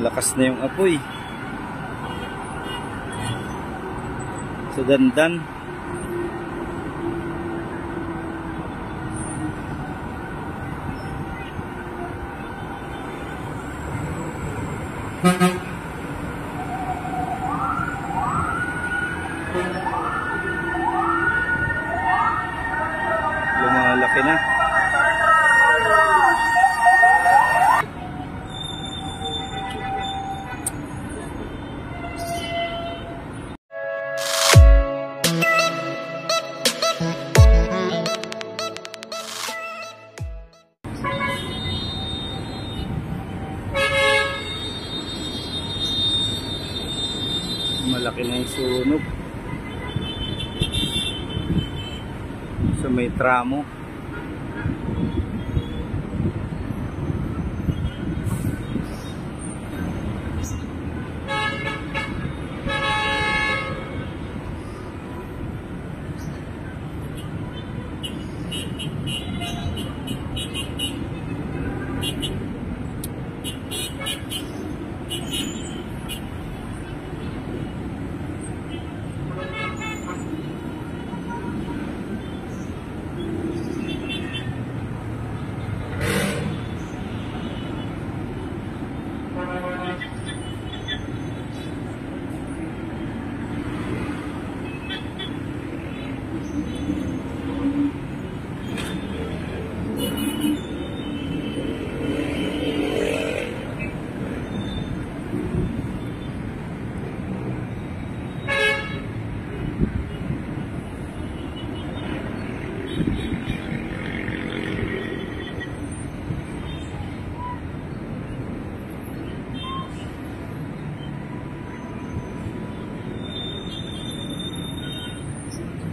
Malakas na yung apoy sa Dandan. Lumalaki na. Malaki na yung sunog sa may tramo.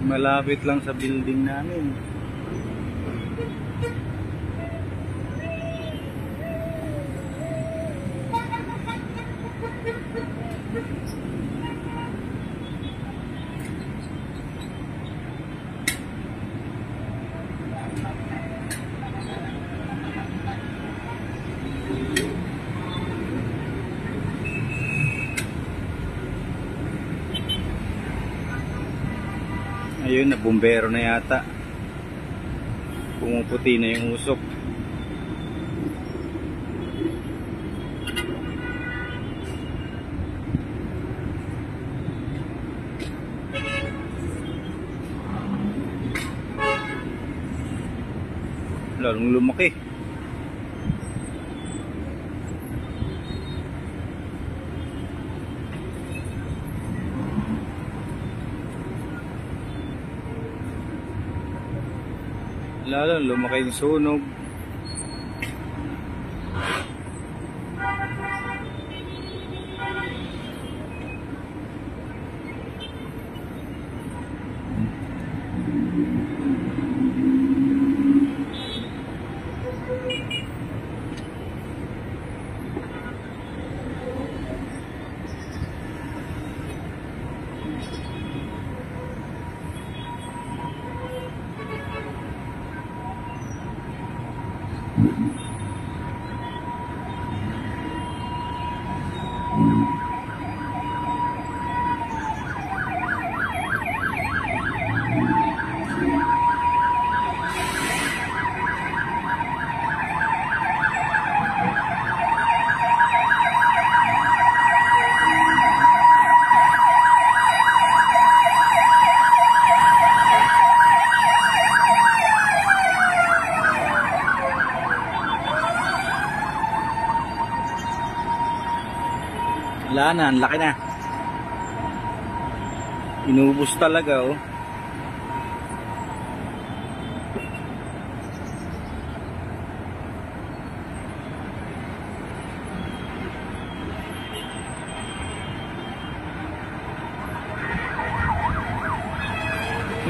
Malapit lang sa building namin. Ayun, na bumbero na yata. Pumuputi na yung usok. Lalong lumaki. Lalo lumaki yung sunog. Wala na, ang laki na. Inubos talaga, oh.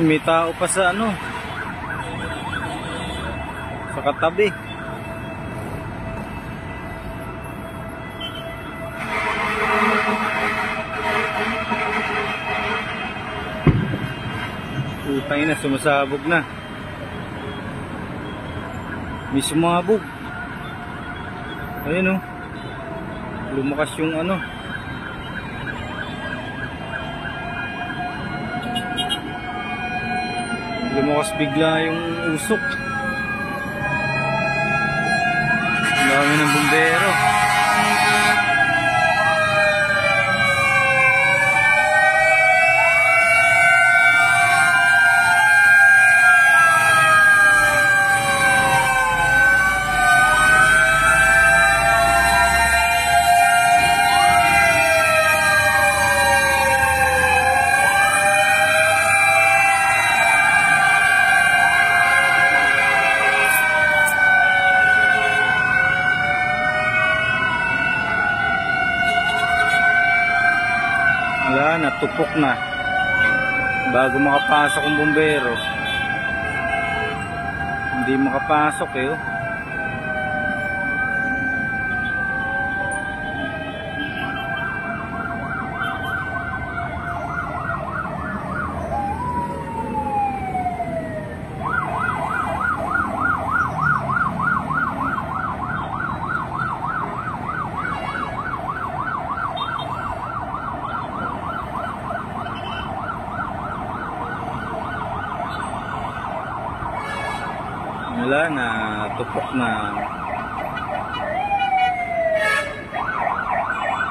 May tao pa sa ano, sa katabi. Putay na, sumasabog na. May sumabog. Ayun, oh. Lumakas yung ano. Lumakas bigla yung usok. Ang dami ng bumbero. Wala na, tupok na. Bago makapasok ang bumbero. Hindi makapasok eh. Oh. Wala na, tupok na.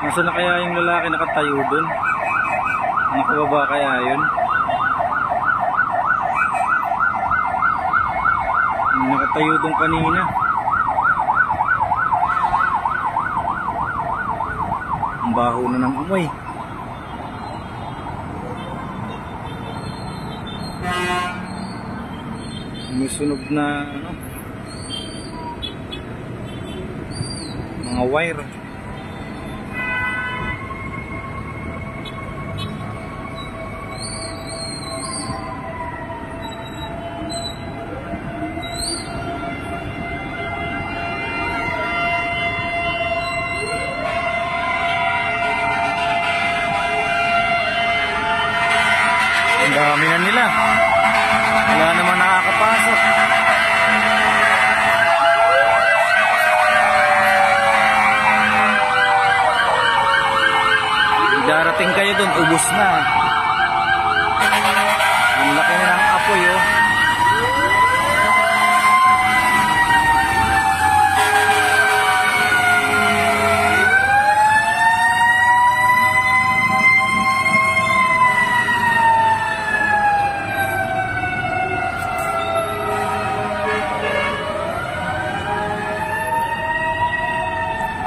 Nasaan na kaya yung lalaki nakatayo dun? Nakababa kaya yun? Nakatayo dun kanina. Ang baho na ng amoy. May sunog na ano, mga wire. Ang dami na nila. Wala naman nakakapasok. Darating kayo dun, ubos na. Ang laki na ng apoy oh.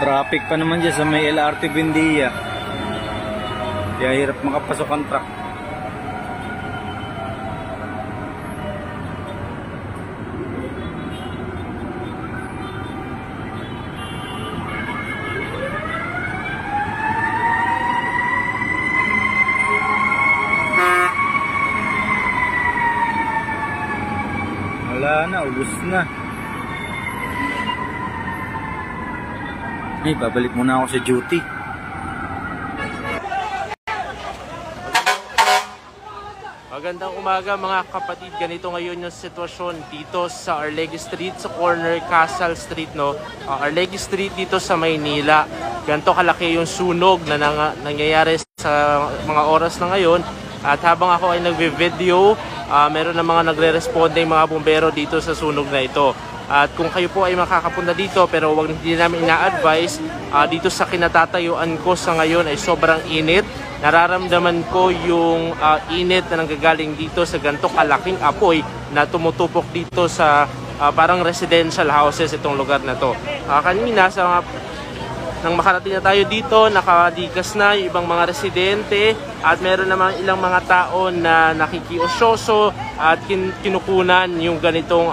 Traffic pa naman dyan sa may LRT Buendia. Kaya hirap makapasok ang truck. Wala na, ubos na. Ay, babalik muna ako sa duty. Magandang umaga mga kapatid. Ganito ngayon yung sitwasyon dito sa Arlegui Street, sa corner Castle Street, no? Arlegui Street dito sa Maynila. Ganito kalaki yung sunog na nangyayari sa mga oras na ngayon. At habang ako ay nagve-video, meron na mga nagre-responde yung mga bumbero dito sa sunog na ito. At kung kayo po ay makakapunta dito pero hindi namin ina-advise, dito sa kinatatayuan ko sa ngayon ay sobrang init. Nararamdaman ko yung init na nanggagaling dito sa ganito kalaking apoy na tumutupok dito sa parang residential houses itong lugar na to. Kanina nang makarating na tayo dito, nakadikas na yung ibang mga residente at meron namang ilang mga tao na nakikiosyoso at kinukunan yung ganitong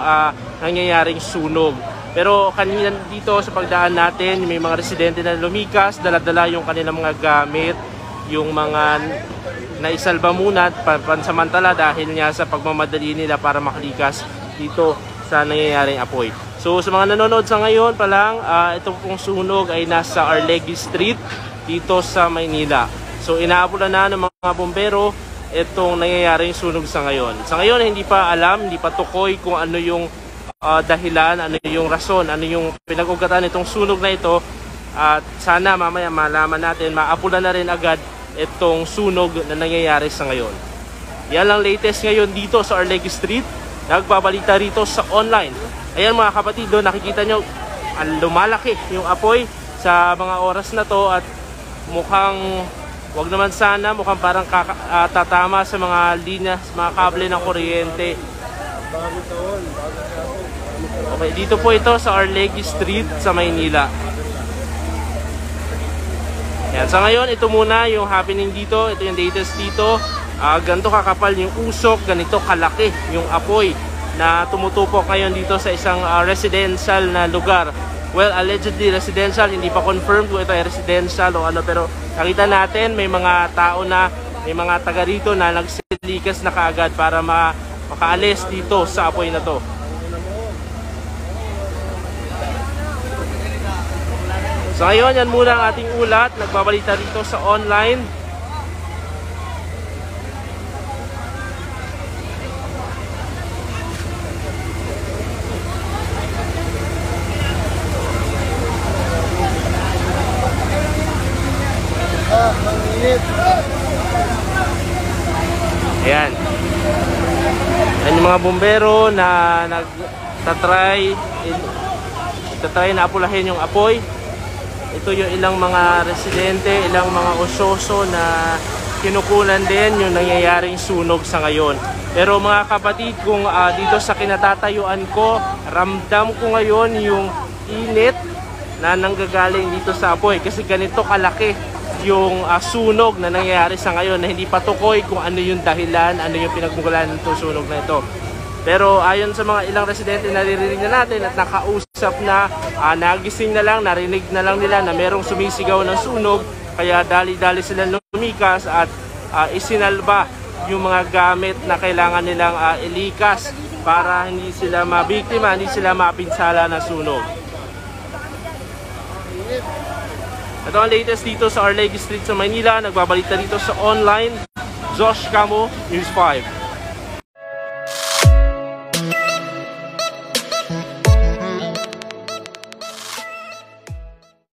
nangyayaring sunog. Pero kanina dito sa pagdaan natin, may mga residente na lumikas, dala-dala yung kanilang mga gamit, yung mga naisalba muna pansamantala dahil nga sa pagmamadali nila para makalikas dito sa nangyayaring apoy. So sa mga nanonood sa ngayon pa lang, ito pong sunog ay nasa Arlegui Street dito sa Maynila. So inaabulan na ng mga bombero itong nangyayaring sunog sa ngayon. Sa ngayon hindi pa alam, hindi pa tukoy kung ano yung dahilan, ano yung rason, ano yung pinag-ugatan nitong sunog na ito. At sana mamaya malaman natin, maapulan na rin agad itong sunog na nangyayari sa ngayon. Yan lang latest ngayon dito sa Arlegui Street. Nagbabalita rito sa online. Ayan mga kapatid, doon nakikita nyo, lumalaki yung apoy sa mga oras na to at mukhang, wag naman sana, mukhang parang tatama sa mga linya, sa mga kable ng kuryente. Okay, dito po ito sa Arlegui Street sa Maynila. Yan, sa ngayon, ito muna yung happening dito. Ito yung latest dito. Ganito kakapal yung usok, ganito kalaki yung apoy na tumutupok ngayon dito sa isang residential na lugar. Well, allegedly residential, hindi pa confirmed kung ito ay residential o ano, pero nakita natin may mga tao na, may mga taga rito na nagsilikas na kaagad para makaalis dito sa apoy na to. So ngayon, yan muna ang ating ulat. Nagbabalita rito sa online. Ayan. Ayan yung mga bumbero na nagtatry na apulahin yung apoy. Ito yung ilang mga residente, ilang mga osyoso na kinukunan din yung nangyayaring sunog sa ngayon. Pero mga kapatid, kung dito sa kinatatayuan ko, ramdam ko ngayon yung init na nanggagaling dito sa apoy. Kasi ganito kalaki yung sunog na nangyayari sa ngayon na hindi patukoy kung ano yung dahilan, ano yung pinagmulan ng sunog na ito. Pero ayon sa mga ilang residente na naririnig na natin at nakausap na, nagising na lang, narinig na lang nila na merong sumisigaw ng sunog, kaya dali-dali sila lumikas at isinalba yung mga gamit na kailangan nilang ilikas para hindi sila mabiktima, hindi sila mapinsala ng sunog. Ito ang latest dito sa Arlegui Street sa Maynila. Nagbabalita dito sa online. Josh Camo, News 5.